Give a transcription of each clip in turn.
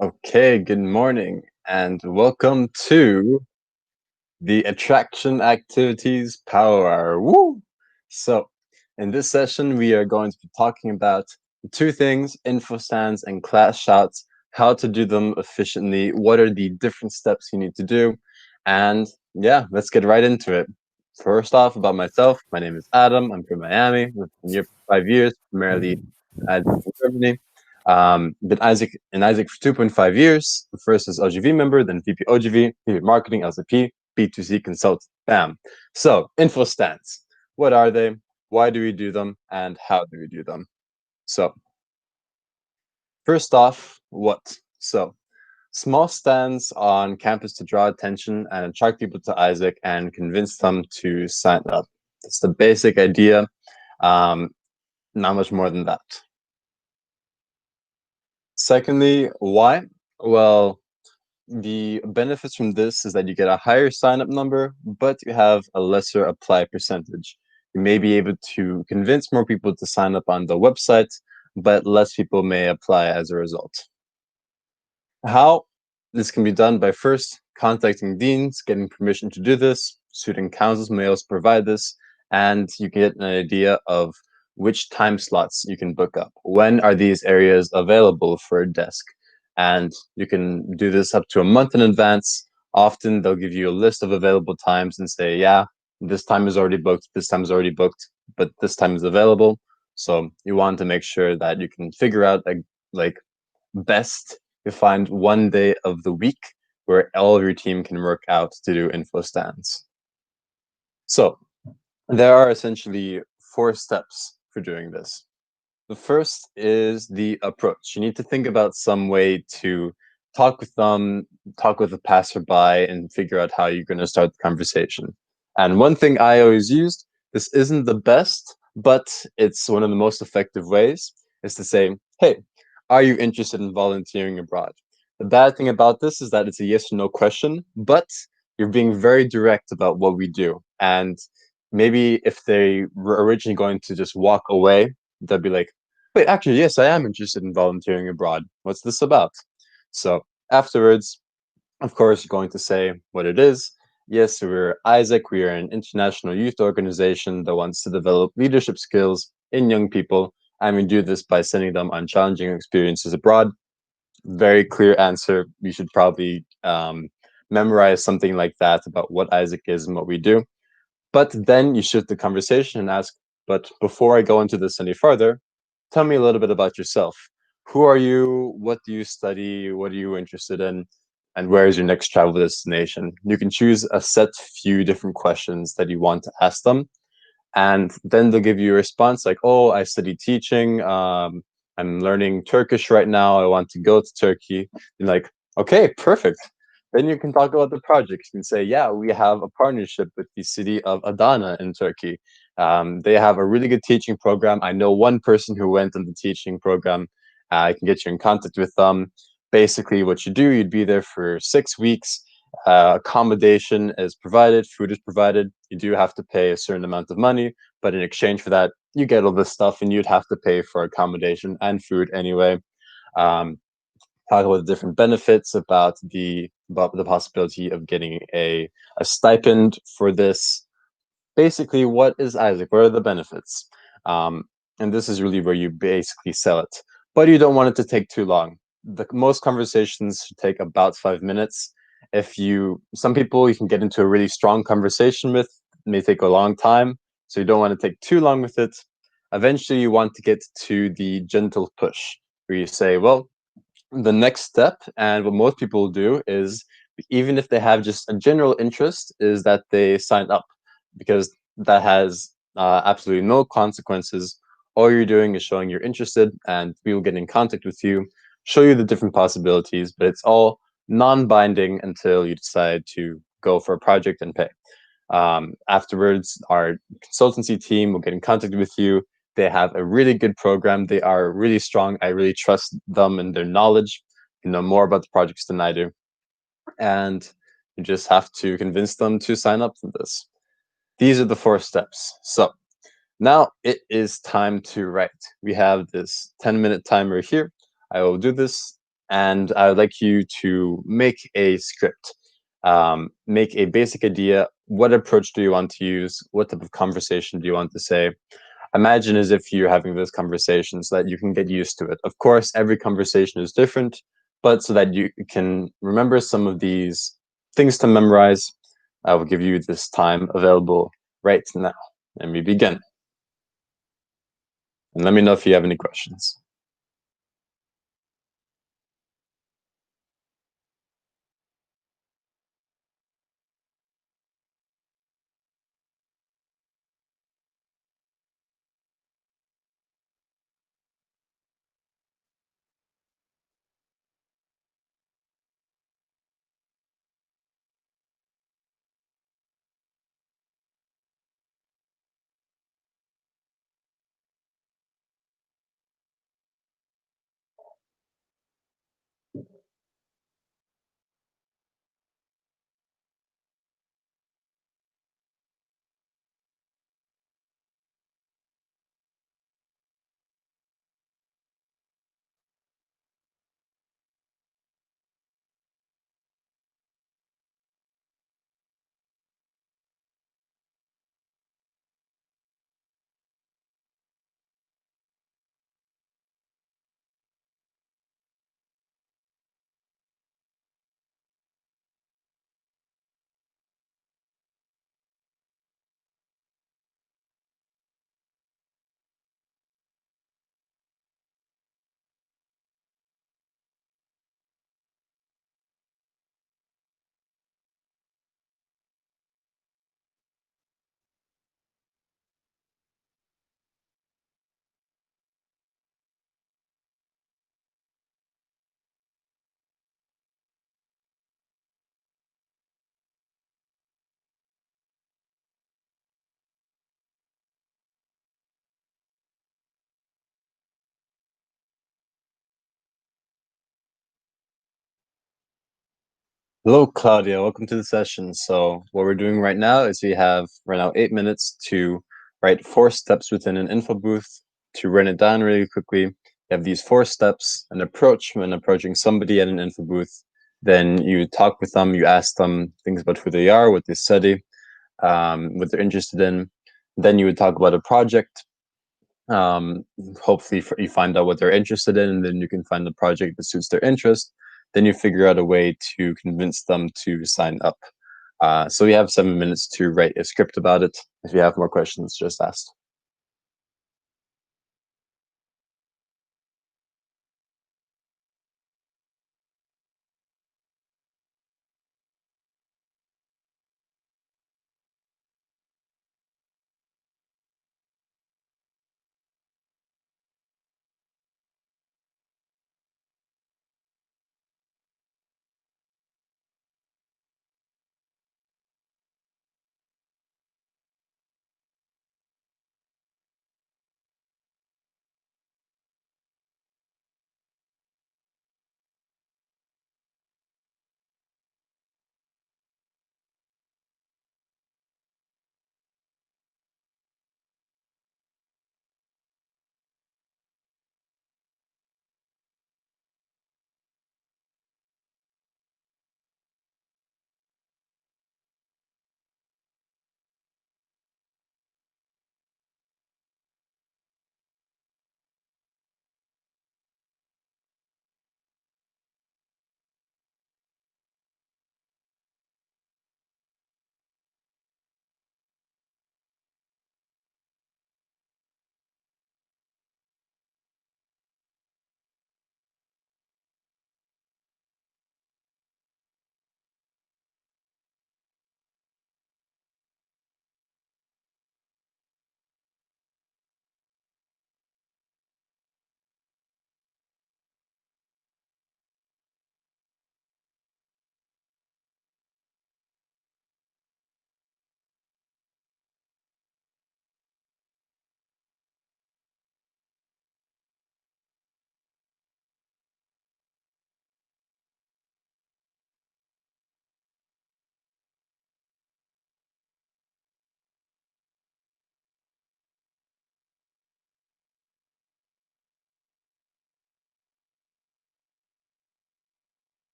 Okay, good morning and welcome to the Attraction Activities Power Hour. Woo! So, in this session, we are going to be talking about the two things info stands and class shouts, how to do them efficiently, what are the different steps you need to do, and yeah, let's get right into it. First off, about myself, my name is Adam. I'm from Miami. I've been here for 5 years, primarily in Germany. Been Isaac in Isaac for 2.5 years. First as OGV member, then VP OGV, VP Marketing, LCP, B2C consultant. Bam. So, info stands. What are they? Why do we do them? And how do we do them? So, first off, what? So, small stands on campus to draw attention and attract people to Isaac and convince them to sign up. That's the basic idea. Um, Not much more than that. Secondly, why? Well, the benefits from this is that you get a higher sign-up number, but you have a lesser apply percentage. You may be able to convince more people to sign up on the website, but less people may apply as a result. How? This can be done by first contacting deans, getting permission to do this. Student councils may also provide this, and you get an idea of which time slots you can book up. When are these areas available for a desk? And you can do this up to a month in advance. Often they'll give you a list of available times and say, yeah, this time is already booked, this time is already booked, but this time is available. So you want to make sure that you can figure out like best you find one day of the week where all of your team can work out to do info stands. So there are essentially four steps for doing this. The first is the approach. You need to think about some way to talk with them, talk with the passerby, and figure out how you're going to start the conversation. And one thing I always used, this isn't the best, but it's one of the most effective ways, is to say, hey, are you interested in volunteering abroad? The bad thing about this is that it's a yes or no question, but you're being very direct about what we do. And maybe if they were originally going to just walk away, they'll be like, wait, actually, yes, I am interested in volunteering abroad. What's this about? So afterwards, of course, you're going to say what it is. Yes, we're Isaac. We are an international youth organization that wants to develop leadership skills in young people. And we do this by sending them on challenging experiences abroad. Very clear answer. We should probably memorize something like that about what Isaac is and what we do. But then you shift the conversation and ask, but before I go into this any further, tell me a little bit about yourself. Who are you? What do you study? What are you interested in? And where is your next travel destination? You can choose a set few different questions that you want to ask them. And then they'll give you a response like, oh, I study teaching. I'm learning Turkish right now. I want to go to Turkey. You're like, okay, perfect. Then you can talk about the project. You can say, yeah, we have a partnership with the city of Adana in Turkey. They have a really good teaching program. I know one person who went on the teaching program. I can get you in contact with them. Basically, what you do, you'd be there for 6 weeks. Accommodation is provided, food is provided. You do have to pay a certain amount of money, but in exchange for that, you get all this stuff, and you'd have to pay for accommodation and food anyway. Um, Talk about the different benefits, about the possibility of getting a stipend for this. Basically, what is Isaac? What are the benefits? Um, and this is really where you basically sell it. But you don't want it to take too long. Most conversations should take about 5 minutes. Some people you can get into a really strong conversation with, it may take a long time. So you don't want to take too long with it. Eventually, you want to get to the gentle push, where you say, well, the next step, and what most people do is, even if they have just a general interest, is that they sign up, because that has absolutely no consequences. All you're doing is showing you're interested, and we will get in contact with you, show you the different possibilities, but it's all non-binding until you decide to go for a project and pay. Afterwards, our consultancy team will get in contact with you. They have a really good program. They are really strong. I really trust them and their knowledge. You know more about the projects than I do. And you just have to convince them to sign up for this. These are the four steps. So now it is time to write. We have this 10-minute timer here. I will do this. and I would like you to make a script. Make a basic idea. What approach do you want to use? What type of conversation do you want to say? Imagine as if you're having this conversation so that you can get used to it. Of course, every conversation is different, but so that you can remember some of these things to memorize, I will give you this time available right now. And we begin. And let me know if you have any questions. Hello, Claudia. Welcome to the session. So, what we're doing right now is we have right now 8 minutes to write 4 steps within an info booth. To run it down really quickly, you have these 4 steps: an approach when approaching somebody at an info booth. Then you talk with them, you ask them things about who they are, what they study, what they're interested in. Then you would talk about a project. Um, Hopefully, you find out what they're interested in, and then you can find the project that suits their interest. Then you figure out a way to convince them to sign up. So you have 7 minutes to write a script about it. If you have more questions, just ask.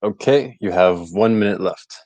Okay, you have 1 minute left.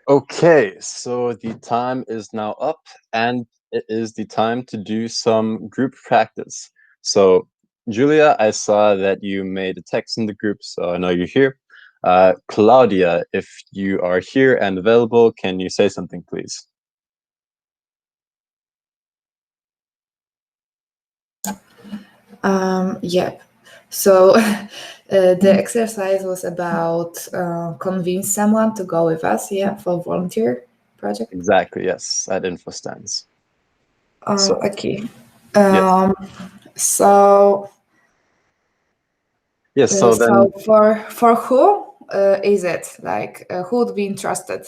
Okay, so the time is now up, and it is the time to do some group practice. So, Julia, I saw that you made a text in the group, so I know you're here. Claudia, if you are here and available, can you say something, please? Yep. So the exercise was about convince someone to go with us, yeah, for volunteer project. Exactly, yes, at InfoStands. So, Okay. yes. So Yes, so so then, for who is it? Like who would be interested?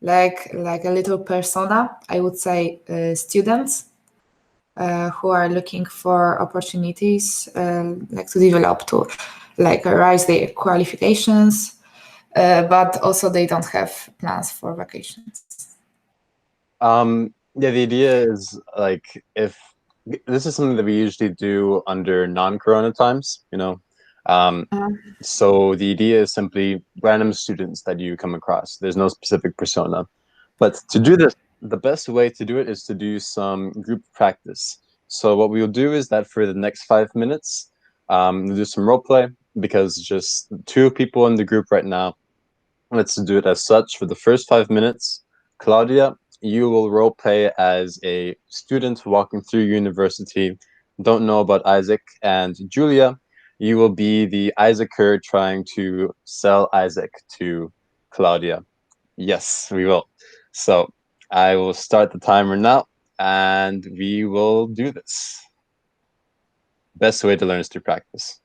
Like a little persona, I would say students who are looking for opportunities, like to develop, to like rise their qualifications, but also they don't have plans for vacations. yeah, the idea is like if this is something that we usually do under non-corona times, you know. Um, so the idea is simply random students that you come across. There's no specific persona. But to do this, the best way to do it is to do some group practice. So what we'll do is that for the next 5 minutes, we'll do some role play because just two people in the group right now. Let's do it as such. For the first 5 minutes, Claudia, you will role play as a student walking through university, don't know about Isaac, and Julia, you will be the Isaacer trying to sell Isaac to Claudia. Yes, we will. So I will start the timer now, and we will do this. Best way to learn is through practice.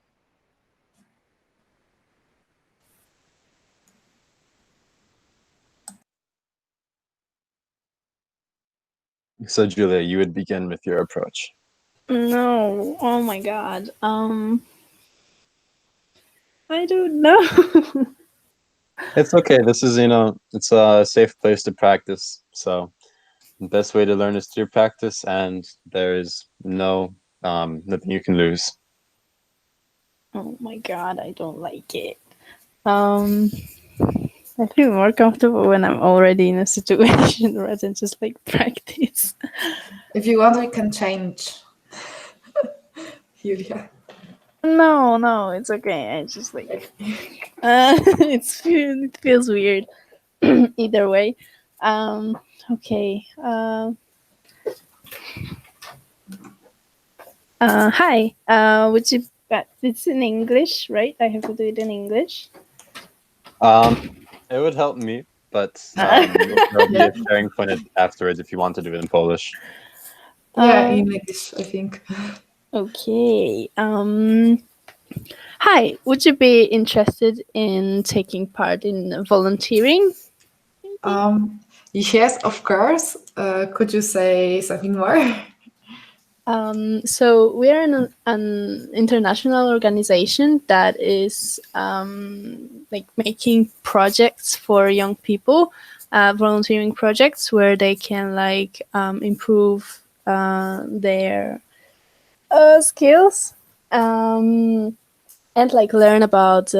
So Julia, you would begin with your approach. No, oh my god. I don't know. It's okay. This is, it's a safe place to practice. So the best way to learn is through practice, and there is nothing you can lose. Oh my god, I don't like it. Um, I feel more comfortable when I'm already in a situation rather than just like practice. If you want, we can change. Julia. No, it's okay. I just like it feels weird either way. Okay. Hi. Would you? It's in English, right? I have to do it in English. It would help me, but there'll be Yeah. a sharing point afterwards if you want to do it in Polish. Yeah, in English, I think. Okay. Hi. Would you be interested in taking part in volunteering? Yes, of course. Could you say something more? So we are an international organization that is like making projects for young people, volunteering projects where they can like improve their skills and like learn about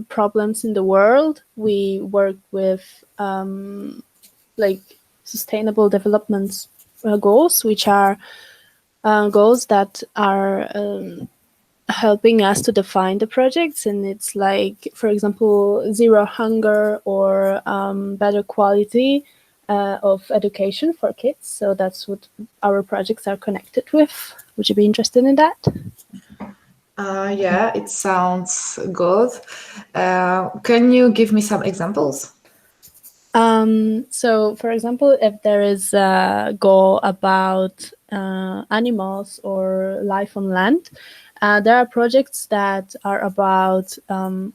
problems in the world. We work with like sustainable development goals, which are goals that are helping us to define the projects, and it's like, for example, zero hunger or better quality of education for kids. So that's what our projects are connected with. Would you be interested in that? Yeah, it sounds good. Can you give me some examples? So, for example, if there is a goal about animals or life on land, there are projects that are about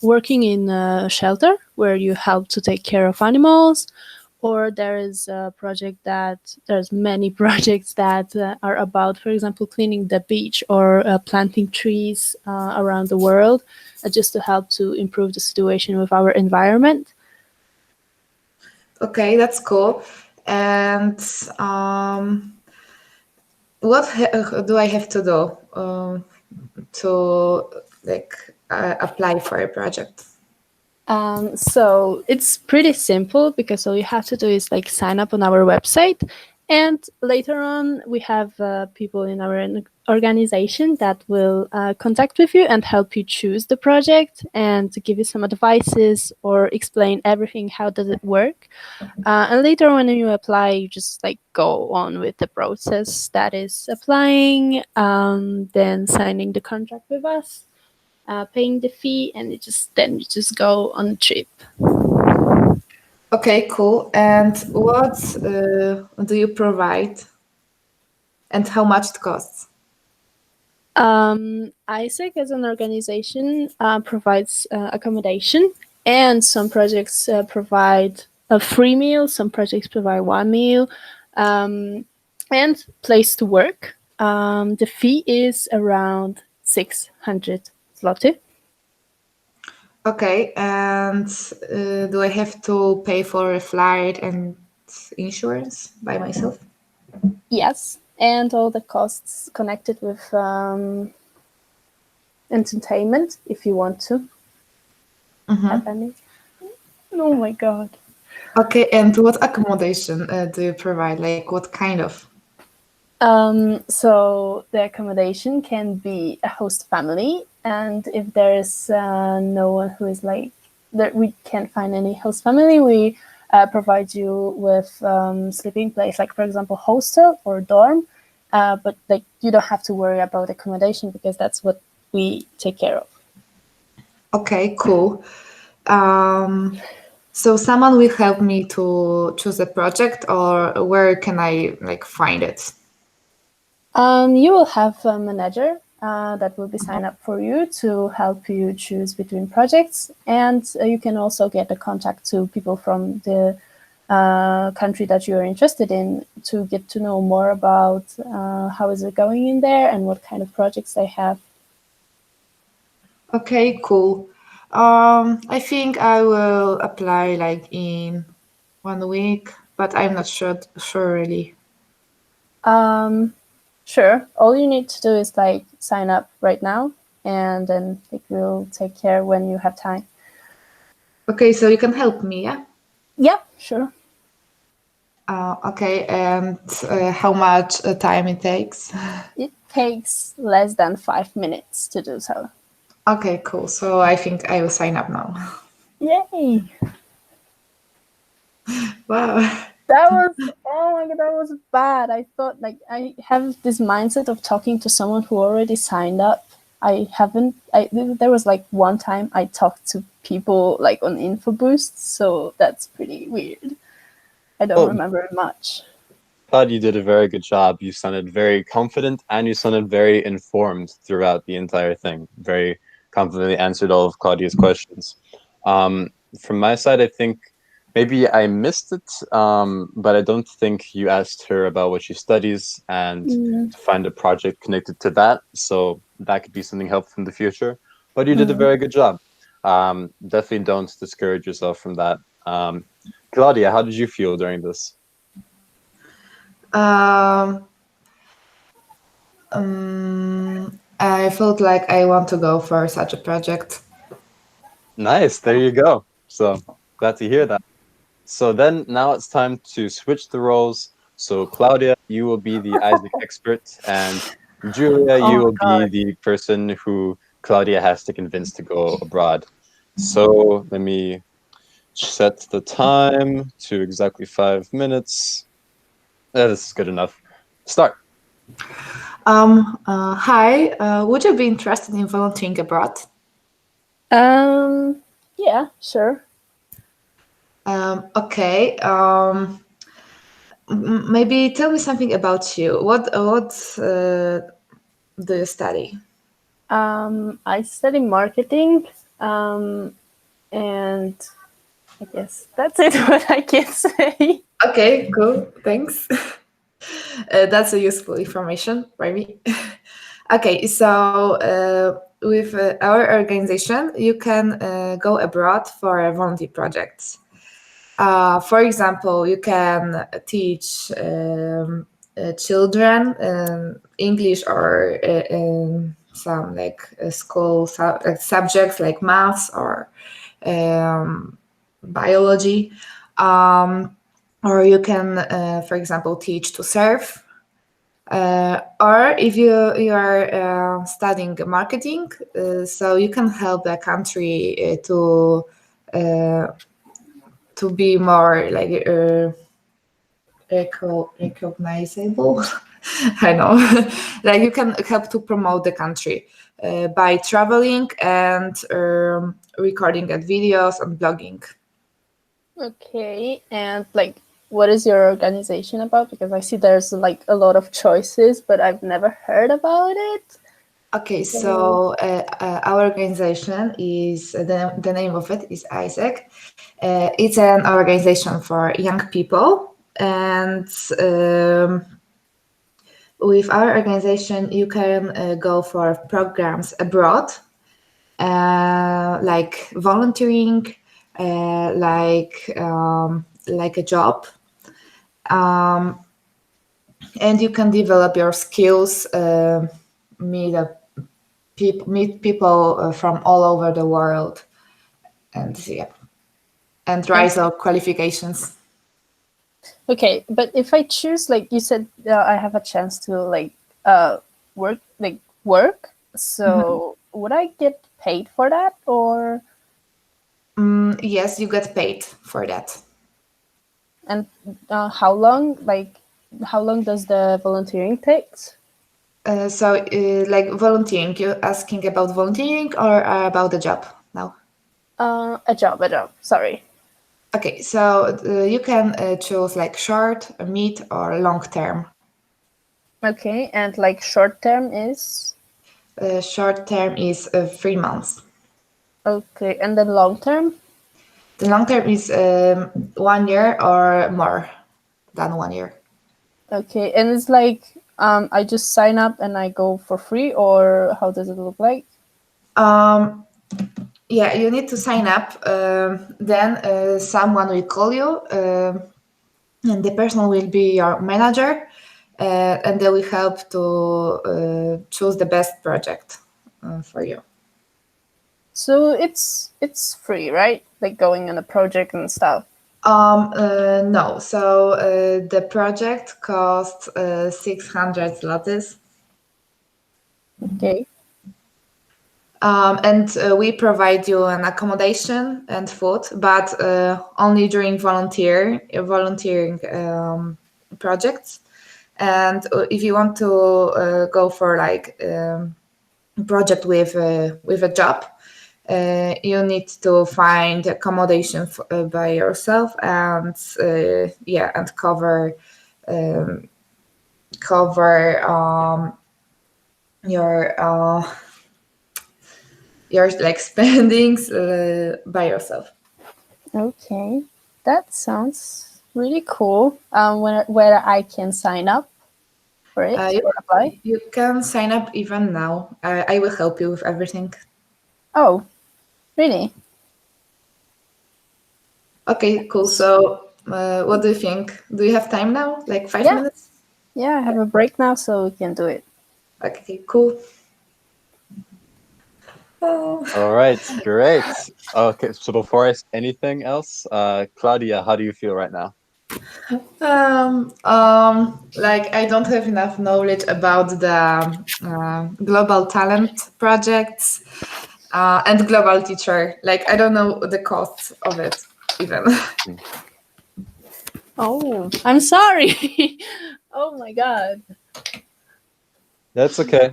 working in a shelter where you help to take care of animals, or there is a project that there's many projects that are about, for example, cleaning the beach or planting trees around the world, just to help to improve the situation with our environment. Okay, that's cool. And what do I have to do to like apply for a project? So it's pretty simple because all you have to do is like sign up on our website, and later on we have people in our organization that will contact with you and help you choose the project and to give you some advices or explain everything, how does it work. And later when you apply, you just like go on with the process, that is applying, then signing the contract with us, paying the fee, and then you just go on a trip. Okay, cool. And what do you provide, and how much it costs? ISEC as an organization provides accommodation, and some projects provide a free meal, some projects provide one meal, and place to work. The fee is around 600 zloty. Okay, and do I have to pay for a flight and insurance by myself? Yes, and all the costs connected with entertainment, if you want to have any. Oh my god. Okay, and what accommodation do you provide? Like what kind of? So the accommodation can be a host family, and if there is no one who is like that, we can't find any host family, we provide you with sleeping place, like for example hostel or dorm, but like you don't have to worry about accommodation because that's what we take care of. Okay, cool. So someone will help me to choose a project, or where can I like find it? You will have a manager that will be signed up for you to help you choose between projects, and you can also get a contact to people from the country that you are interested in to get to know more about how is it going in there and what kind of projects they have. Okay, cool. I think I will apply like in 1 week, but I'm not sure really. Sure. All you need to do is like sign up right now, and then it will take care when you have time. Okay, so you can help me, yeah? Yeah, sure. Okay, and how much time it takes? It takes less than 5 minutes to do so. Okay, cool. So I think I will sign up now. Yay! Wow. That was, oh my god, that was bad. I thought, like, I have this mindset of talking to someone who already signed up. There was like one time I talked to people like on InfoBoost, so that's pretty weird. I don't remember much. Thought you did a very good job. You sounded very confident and you sounded very informed throughout the entire thing. Very confidently answered all of Claudia's questions. From my side, I think maybe I missed it, but I don't think you asked her about what she studies and to find a project connected to that. So that could be something helpful in the future. But you did a very good job. Definitely don't discourage yourself from that. Claudia, how did you feel during this? I felt like I want to go for such a project. Nice. There you go. So glad to hear that. So then now it's time to switch the roles. So Claudia, you will be the ISEC expert, and Julia, Oh you my will be God. the person who Claudia has to convince to go abroad. So let me set the time to exactly 5 minutes. This is good enough. Start. Hi, would you be interested in volunteering abroad? Yeah, sure. Okay. Maybe tell me something about you. What do you study? I study marketing, and I guess that's it. What I can say. Okay, cool. Thanks. That's a useful information for me. Okay, so with our organization, you can go abroad for volunteer projects. For example, you can teach children English or some like school subjects like maths or biology. Or you can, for example, teach to surf. Or if you are studying marketing, so you can help the country to be more like recognizable. I know, like you can help to promote the country by traveling and recording at videos and blogging. Okay, and like, what is your organization about? Because I see there's like a lot of choices, but I've never heard about it. Okay, so our organization is the name of it is Isaac. It's an organization for young people, and with our organization, you can go for programs abroad, like volunteering, like a job, and you can develop your skills, meet people from all over the world, and yeah, and rise your qualifications. Okay, but if I choose, like you said, I have a chance to like work. So would I get paid for that, or Yes, you get paid for that. and how long? Like, how long does the volunteering takes? So, like volunteering, you're asking about volunteering or about the job now? A job. Sorry. Okay, so you can choose like short, mid, or long term. Okay, and like short term is Short term is 3 months. okay, and then long term. The long term is 1 year or more than 1 year. Okay, and it's like I just sign up and I go for free, or how does it look like? Um, yeah, you need to sign up. Then someone will call you, and the person will be your manager, and they will help to choose the best project for you. So it's free, right? Like going on a project and stuff. No, so the project costs 600 zlotys. Okay. And we provide you an accommodation and food, but only during volunteering projects. And if you want to go for like project with a job, you need to find accommodation by yourself and and cover your like spendings by yourself. Okay, that sounds really cool. Where I can sign up for it You, or apply. you can sign up even now. I will help you with everything. Oh, really? Okay, cool. So, what do you think? Do you have time now? Like 5 minutes? Yeah, I have a break now, so we can do it. Okay, cool. Oh. All right, great. Okay, so before I anything else, Claudia, how do you feel right now? Like I don't have enough knowledge about the global talent projects and global teacher. Like I don't know the cost of it even. Oh, I'm sorry. Oh my god. That's okay.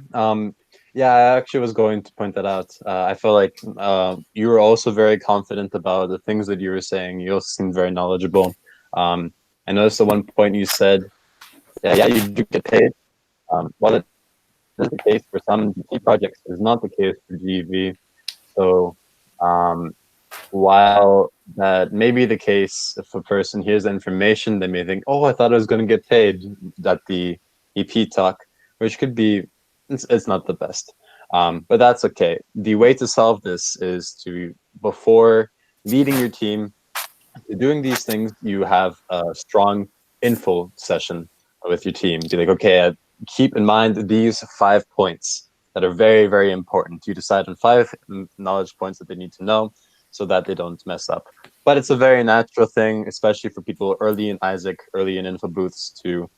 Yeah, I actually was going to point that out. I feel like you were also very confident about the things that you were saying. You also seemed very knowledgeable. I noticed at one point you said, yeah, you do get paid. Well, it is the case for some GT projects. It's not the case for GEV. So, um, while that may be the case, if a person hears the information, they may think, "Oh, I thought I was going to get paid at the EP talk," which could be it's not the best. But that's okay. The way to solve this is to before leading your team, doing these things, you have a strong info session with your team. Be like, okay, keep in mind these 5 points that are very, very important. You decide on 5 knowledge points that they need to know so that they don't mess up. But it's a very natural thing, especially for people early in Isaac, early in info booths to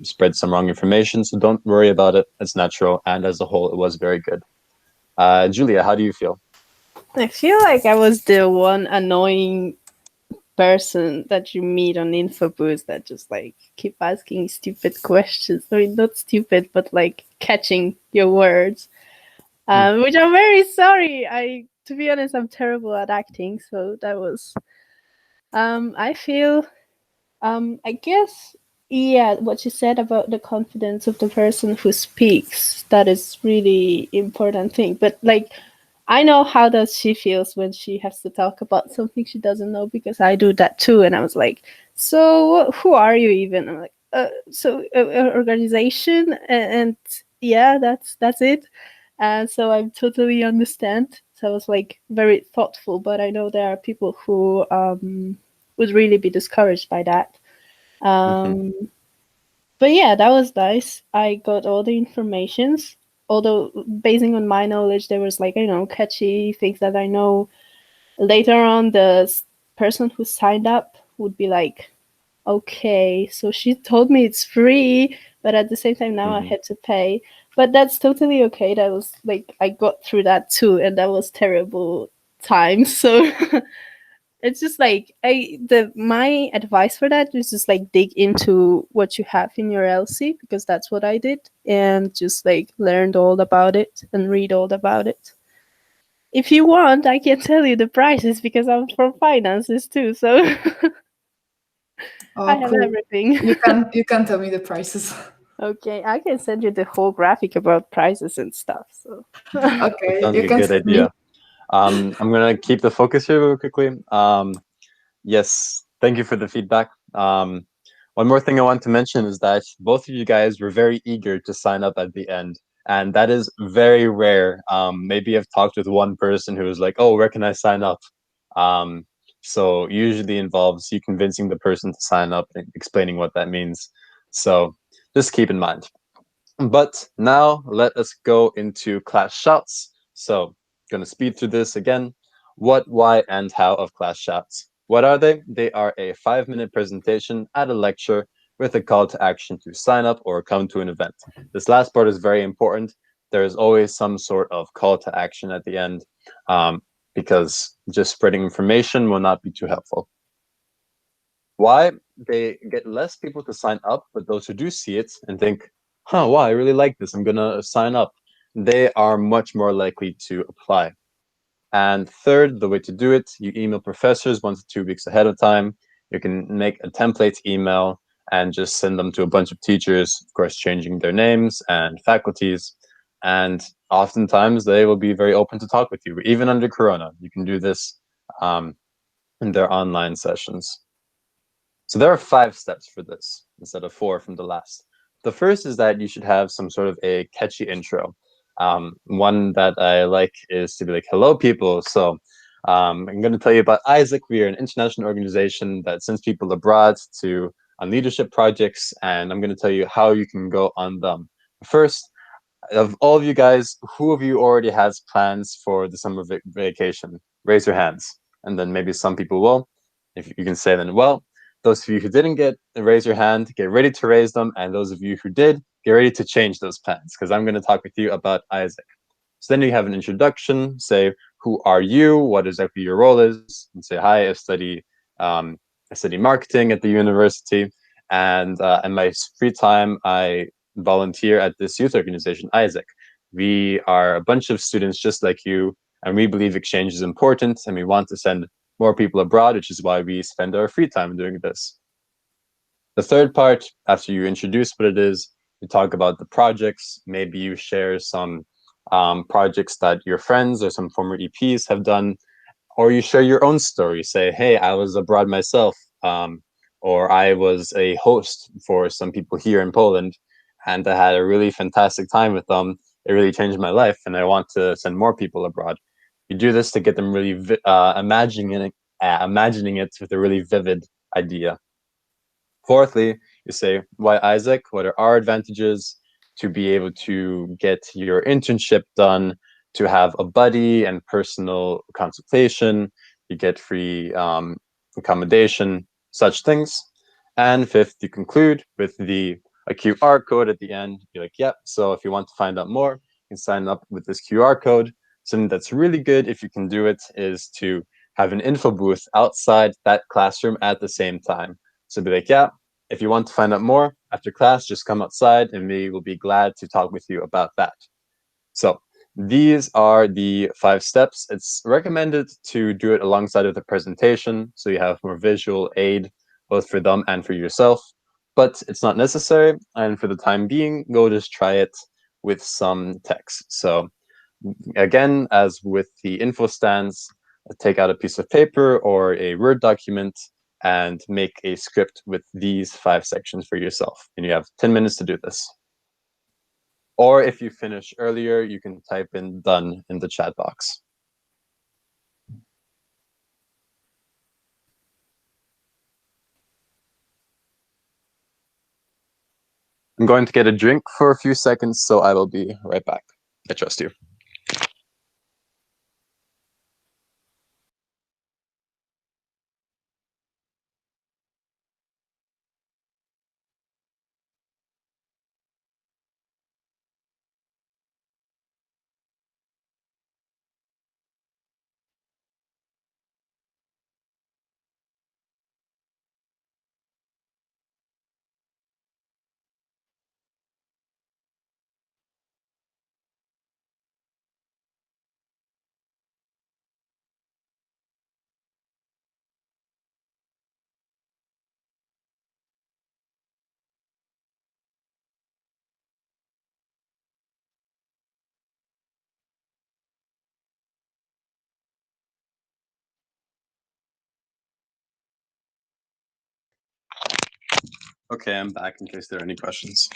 spread some wrong information. So don't worry about it. It's natural. And as a whole, it was very good. Julia, how do you feel? I feel like I was the one annoying person that you meet on InfoBoost that just like keep asking stupid questions. I mean, not stupid, but like catching your words. Which I'm very sorry. To be honest, I'm terrible at acting, so that was. I feel. I guess. Yeah, what you said about the confidence of the person who speaks, that is really important thing. But like, I know how does she feels when she has to talk about something she doesn't know, because I do that too. And I was like, so who are you even? I'm like, organization, and yeah, that's it. And so I totally understand. So I was like very thoughtful, but I know there are people who would really be discouraged by that. But yeah, that was nice. I got all the informations. Although, basing on my knowledge, there was like, catchy things that I know. Later on, the person who signed up would be like, okay, so she told me it's free, but at the same time, now I had to pay. But that's totally okay. That was like, I got through that too, and that was terrible times. So it's just like my advice for that is just like dig into what you have in your LC, because that's what I did, and just like learned all about it and read all about it. If you want, I can tell you the prices because I'm from finances too, so I have Cool. everything. You can tell me the prices. Okay, I can send you the whole graphic about prices and stuff. So Okay, Sounds you like a can good send me. idea. I'm gonna keep the focus here real quickly. Yes, thank you for the feedback. One more thing I want to mention is that both of you guys were very eager to sign up at the end, and that is very rare. Maybe I've talked with one person who was like, "Oh, where can I sign up?" So usually involves you convincing the person to sign up and explaining what that means. So just keep in mind. But now let us go into class shouts. So going to speed through this again. What, why, and how of class shouts. What are they? They are a 5-minute presentation at a lecture with a call to action to sign up or come to an event. This last part is very important. There is always some sort of call to action at the end, because just spreading information will not be too helpful. Why? They get less people to sign up, but those who do see it and think, wow, I really like this, I'm gonna sign up, they are much more likely to apply. And third, the way to do it, you email professors 1 to 2 weeks ahead of time. You can make a template email and just send them to a bunch of teachers, of course, changing their names and faculties. And oftentimes they will be very open to talk with you, even under Corona. You can do this in their online sessions. So there are 5 steps for this instead of 4 from the last. The first is that you should have some sort of a catchy intro. One that I like is to be like, hello, people. So I'm going to tell you about Isaac. We are an international organization that sends people abroad on leadership projects, and I'm going to tell you how you can go on them. First, of all of you guys, who of you already has plans for the summer vacation? Raise your hands, and then maybe some people will. If you can say then, well, Those of you who didn't raise your hand, get ready to raise them. And those of you who did, get ready to change those plans, because I'm going to talk with you about Isaac. So then you have an introduction, say, who are you? What exactly your role is? And say, hi, I study marketing at the university. And in my free time, I volunteer at this youth organization, Isaac. We are a bunch of students just like you, and we believe exchange is important, and we want to send more people abroad, which is why we spend our free time doing this. The third part, after you introduce what it is, you talk about the projects. Maybe you share some projects that your friends or some former EPs have done, or you share your own story. Say, hey, I was abroad myself, or I was a host for some people here in Poland, and I had a really fantastic time with them. It really changed my life, and I want to send more people abroad. You do this to get them really imagining it with a really vivid idea. Fourthly, you say, why Isaac? What are our advantages? To be able to get your internship done, to have a buddy and personal consultation, you get free accommodation, such things. And fifth, you conclude with a QR code at the end. You're like, yep, so if you want to find out more, you can sign up with this QR code. Something that's really good, if you can do it, is to have an info booth outside that classroom at the same time. So be like, yeah, if you want to find out more after class, just come outside and we will be glad to talk with you about that. So these are the 5 steps. It's recommended to do it alongside of the presentation, so you have more visual aid, both for them and for yourself, but it's not necessary. And for the time being, go just try it with some text. So again, as with the info stands, take out a piece of paper or a Word document and make a script with these 5 sections for yourself. And you have 10 minutes to do this. Or if you finish earlier, you can type in done in the chat box. I'm going to get a drink for a few seconds, so I will be right back. I trust you. Okay, I'm back in case there are any questions.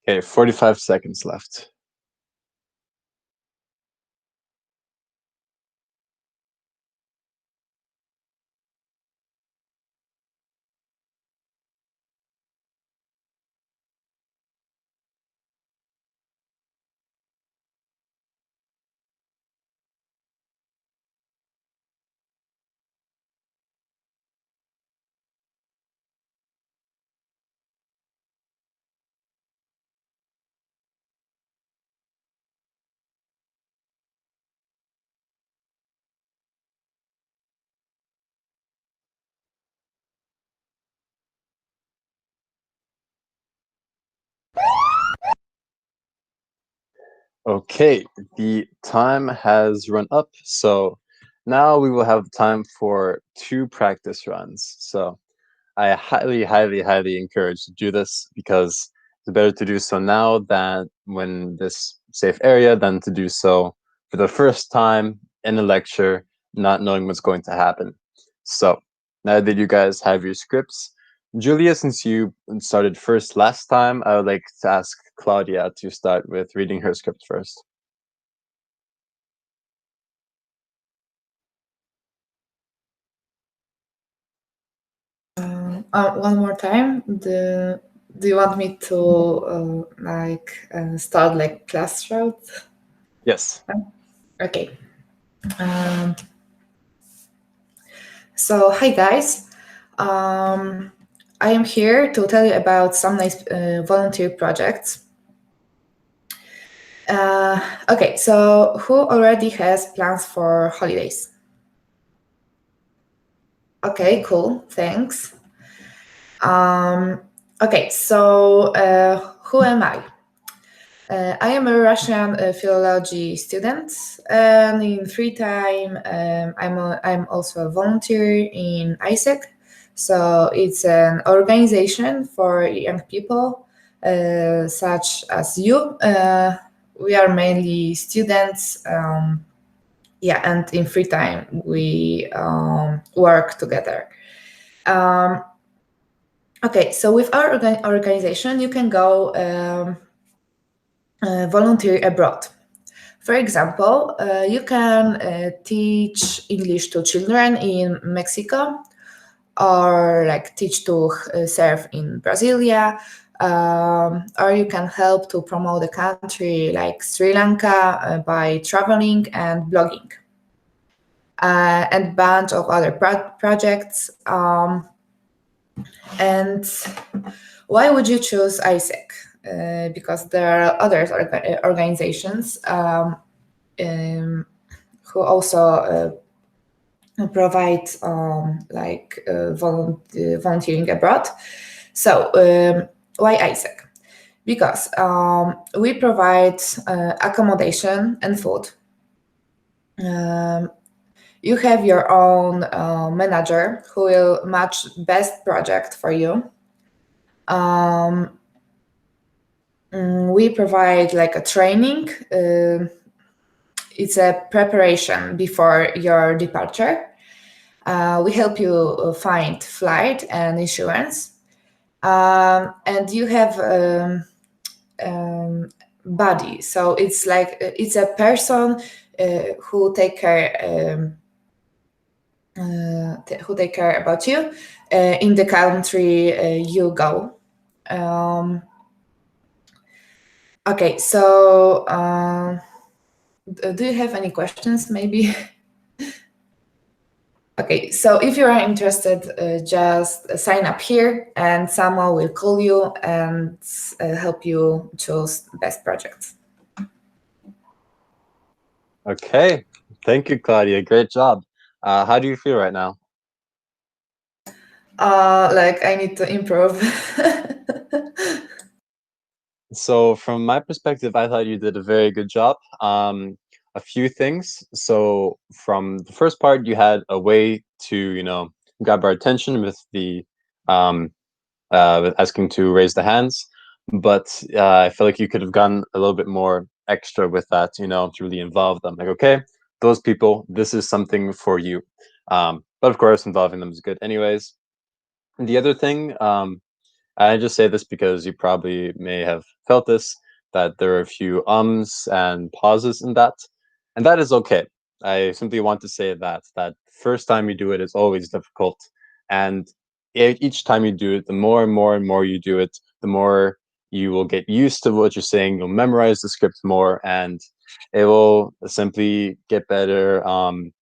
Okay, 45 seconds left. Okay, the time has run up, so now we will have time for 2 practice runs. So I highly, highly, highly encourage to do this because it's better to do so now than when this safe area than to do so for the first time in a lecture, not knowing what's going to happen. So now that you guys have your scripts, Julia, since you started first last time, I would like to ask Claudia to start with reading her script first. One more time. Do you want me to start like class route? Yes. Okay. So hi guys. I am here to tell you about some nice volunteer projects. Okay, so who already has plans for holidays? Okay, cool. Thanks. Okay, so who am I? I am a Russian philology student, and in free time, I'm also a volunteer in ISEC. So it's an organization for young people, such as you. We are mainly students. Yeah, and in free time we work together. Okay, so with our organization, you can go volunteer abroad. For example, you can teach English to children in Mexico, or like teach to serve in Brasilia, or you can help to promote the country like Sri Lanka by traveling and blogging, and bunch of other projects. And why would you choose ISEC? Because there are other organizations who also provide volunteering abroad. So why ISEC? Because we provide accommodation and food. You have your own manager who will match best project for you. We provide like a training. It's a preparation before your departure. We help you find flight and insurance. And you have buddy. So it's like it's a person who take care about you in the country you go. Okay, so do you have any questions maybe? Okay, so if you are interested, just sign up here and someone will call you and help you choose the best projects. Okay, thank you, Claudia. Great job. How do you feel right now? Like I need to improve. So from my perspective, I thought you did a very good job. A few things. So from the first part, you had a way to, grab our attention with the with asking to raise the hands. But I feel like you could have gone a little bit more extra with that, to really involve them. Like, okay, those people, this is something for you. But of course, involving them is good anyways. The other thing, I just say this because you probably may have felt this, that there are a few ums and pauses in that, and that is okay. I simply want to say that first time you do it is always difficult, and each time you do it, the more and more and more you do it, the more you will get used to what you're saying. You'll memorize the script more, and it will simply get better.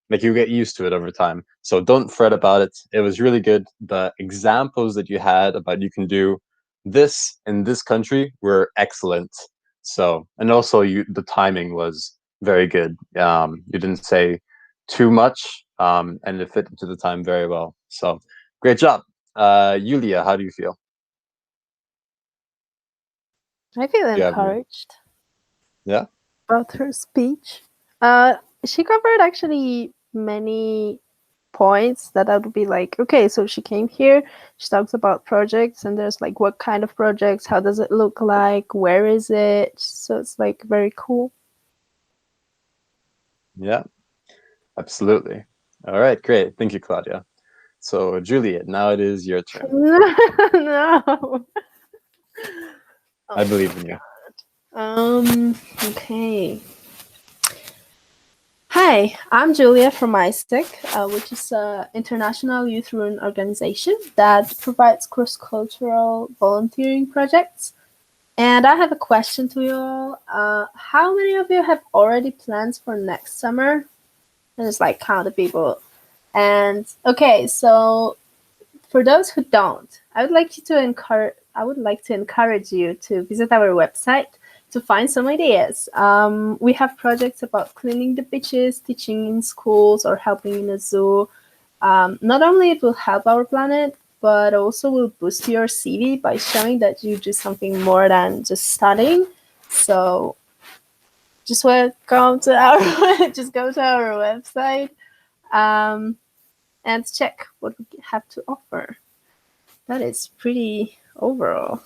Like you get used to it over time. So don't fret about it. It was really good. The examples that you had about you can do this in this country were excellent. So, and also the timing was very good. You didn't say too much, and it fit into the time very well. So, great job. Yulia, how do you feel? I feel Do you have encouraged yeah? about her speech. She covered actually many points that I would be like, okay, so she came here, she talks about projects, and there's like what kind of projects, how does it look like, where is it? So it's like very cool. Yeah, absolutely. All right, great. Thank you, Claudia. So, Juliet, now it is your turn. No. I believe in you. Okay. Hi, I'm Julia from ISTEC, which is an international youth-run organization that provides cross-cultural volunteering projects. And I have a question to you all. How many of you have already plans for next summer? And just like count the people. And okay, so for those who don't, I would like to encourage you to visit our website to find some ideas. We have projects about cleaning the beaches, teaching in schools, or helping in a zoo. Not only it will help our planet, but also will boost your CV by showing that you do something more than just studying. So just welcome to our just go to our website and check what we have to offer. That is pretty overall.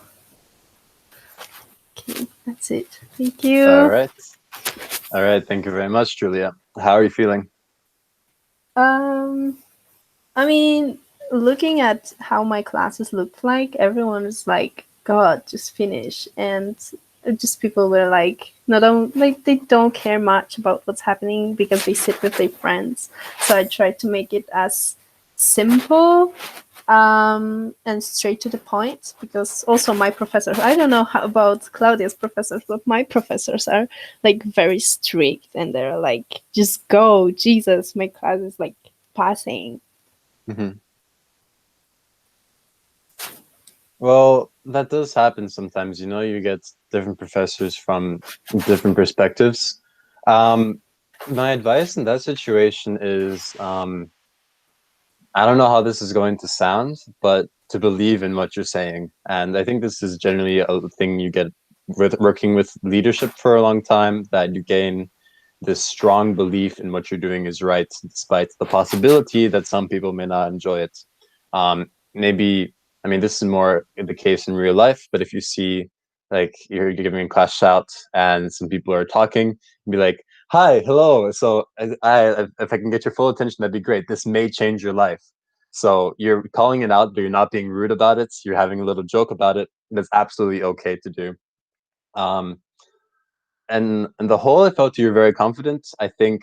Okay, that's it. Thank you. All right. All right. Thank you very much, Julia. How are you feeling? I mean, looking at how my classes looked like, everyone was like, "God, just finish," and just people were like, like they don't care much about what's happening because they sit with their friends. So I tried to make it as simple and straight to the point, because also my professors, I don't know how about Claudia's professors, but my professors are like very strict and they're like, just go, Jesus, my class is like passing. Mm-hmm. Well, that does happen sometimes. You know, you get different professors from different perspectives. Um, my advice in that situation is I don't know how this is going to sound, but to believe in what you're saying. And I think this is generally a thing you get with working with leadership for a long time, that you gain this strong belief in what you're doing is right, despite the possibility that some people may not enjoy it. Maybe, I mean, this is more the case in real life, but if you see, like, you're giving a class shout and some people are talking, be like, hi, hello. So if I can get your full attention, that'd be great. This may change your life. So you're calling it out, but you're not being rude about it. You're having a little joke about it. That's absolutely okay to do. Um, and the whole, I felt you were very confident. I think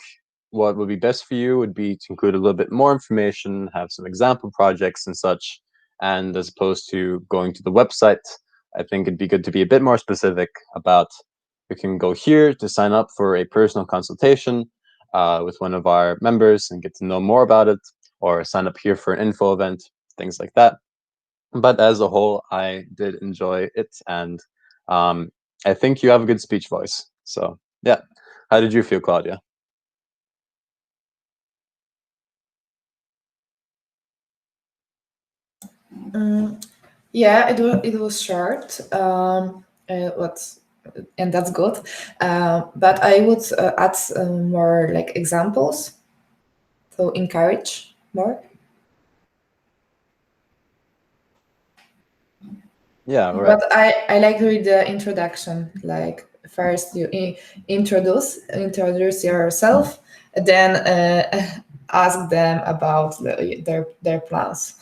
what would be best for you would be to include a little bit more information, have some example projects and such. And as opposed to going to the website, I think it'd be good to be a bit more specific about you can go here to sign up for a personal consultation with one of our members and get to know more about it, or sign up here for an info event, things like that. But as a whole, I did enjoy it, and I think you have a good speech voice. So yeah, how did you feel, Claudia? Yeah, it was short. What and that's good. But I would add more like examples to encourage more. Yeah, right. But I like to read the introduction. Like first you introduce yourself, then ask them about their plans.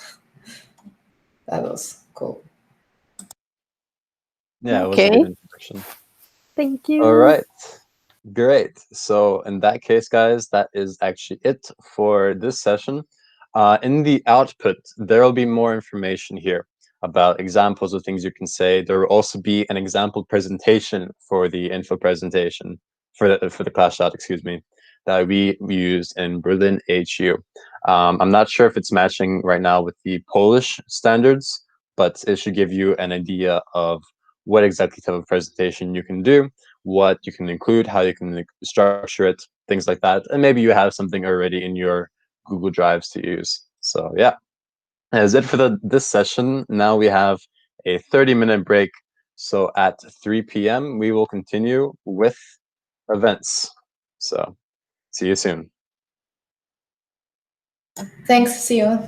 That was cool. Yeah, it was a good Okay. introduction. Thank you. All right. Great. So in that case, guys, that is actually it for this session. In the output, there will be more information here about examples of things you can say. There will also be an example presentation for the info presentation for the class chat, excuse me, that we used in Berlin HU. I'm not sure if it's matching right now with the Polish standards, but it should give you an idea of what exactly type of presentation you can do, what you can include, how you can structure it, things like that. And maybe you have something already in your Google Drives to use. So yeah, that's it for this session. Now we have a 30-minute break. So at 3 p.m., we will continue with events. So see you soon. Thanks. See you.